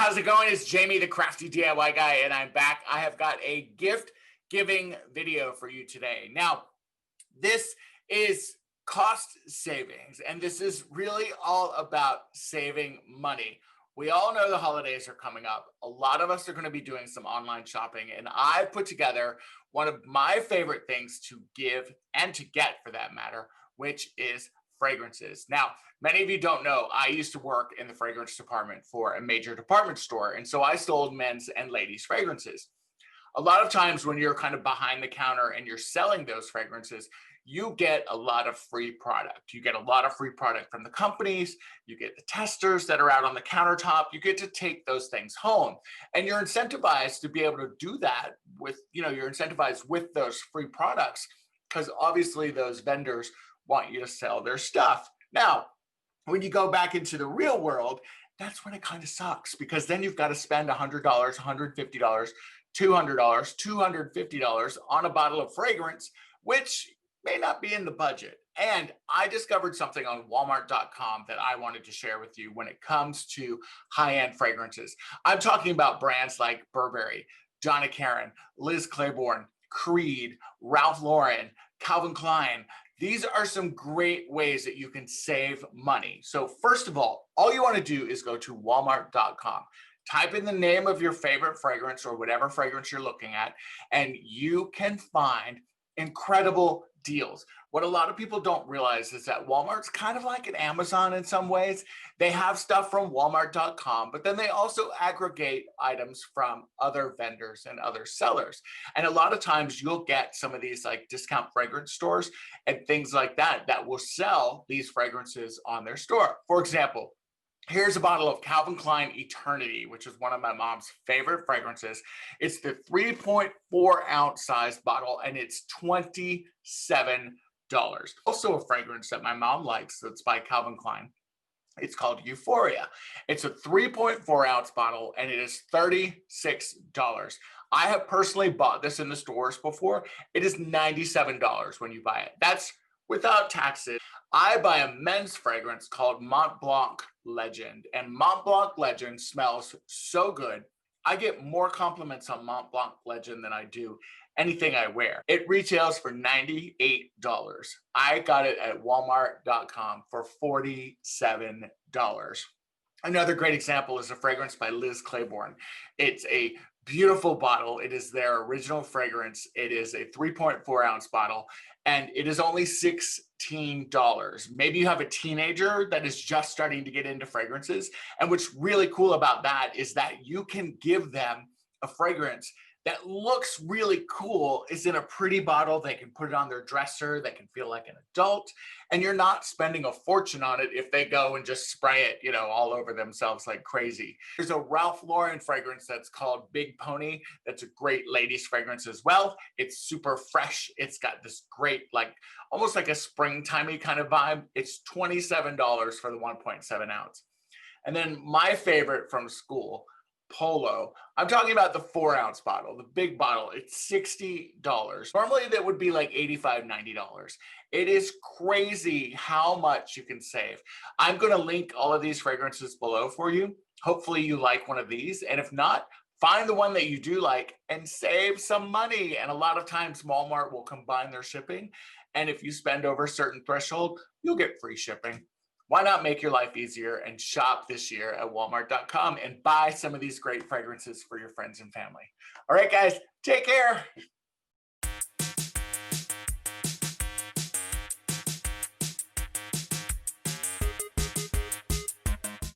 how's it going? It's Jamie, the crafty DIY guy, and I'm back. I have got a gift giving video for you today. Now, this is cost savings, and this is really all about saving money. We all know the holidays are coming up. A lot of us are going to be doing some online shopping, and I put together one of my favorite things to give and to get, for that matter, which is fragrances. Now, many of you don't know, I used to work in the fragrance department for a major department store, and so I sold men's and ladies' fragrances. A lot of times when you're kind of behind the counter and you're selling those fragrances, you get a lot of free product. You get a lot of free product from the companies, you get the testers that are out on the countertop, you get to take those things home. And you're incentivized to be able to do that with, you're incentivized with those free products because obviously those vendors want you to sell their stuff. Now, when you go back into the real world, that's when it kind of sucks, because then you've got to spend $100, $150, $200, $250 on a bottle of fragrance, which may not be in the budget. And I discovered something on Walmart.com that I wanted to share with you when it comes to high-end fragrances. I'm talking about brands like Burberry, Donna, Liz Claiborne, Creed, Ralph Lauren, Calvin Klein. These are some great ways that you can save money. So first of all you want to do is go to Walmart.com. Type in the name of your favorite fragrance or whatever fragrance you're looking at, and you can find incredible deals. What a lot of people don't realize is that Walmart's kind of like an Amazon in some ways. They have stuff from Walmart.com, but then they also aggregate items from other vendors and other sellers. And a lot of times you'll get some of these like discount fragrance stores and things like that that will sell these fragrances on their store. For example, here's a bottle of Calvin Klein Eternity, which is one of my mom's favorite fragrances. It's the 3.4 ounce size bottle, and it's $27. Also a fragrance that my mom likes that's by Calvin Klein. It's called Euphoria. It's a 3.4 ounce bottle, and it is $36. I have personally bought this in the stores before. It is $97 when you buy it. That's without taxes. I buy a men's fragrance called Mont Blanc Legend, and Mont Blanc Legend smells so good. I get more compliments on Mont Blanc Legend than I do anything I wear. It retails for $98. I got it at Walmart.com for $47. Another great example is a fragrance by Liz Claiborne. It's a beautiful bottle. It is their original fragrance. It is a 3.4 ounce bottle, and it is only $16. Maybe you have a teenager that is just starting to get into fragrances. And what's really cool about that is that you can give them a fragrance that looks really cool, is in a pretty bottle. They can put it on their dresser. They can feel like an adult, and you're not spending a fortune on it if they go and just spray it, all over themselves like crazy. There's a Ralph Lauren fragrance that's called Big Pony. That's a great ladies fragrance as well. It's super fresh. It's got this great, almost like a springtimey kind of vibe. It's $27 for the 1.7 ounce. And then my favorite from school, Polo. I'm talking about the 4 ounce bottle, the big bottle. It's $60. Normally that would be like $85, $90. It is crazy how much you can save. I'm going to link all of these fragrances below for you. Hopefully you like one of these. And if not, find the one that you do like and save some money. And a lot of times Walmart will combine their shipping. And if you spend over a certain threshold, you'll get free shipping. Why not make your life easier and shop this year at Walmart.com and buy some of these great fragrances for your friends and family? All right, guys, take care.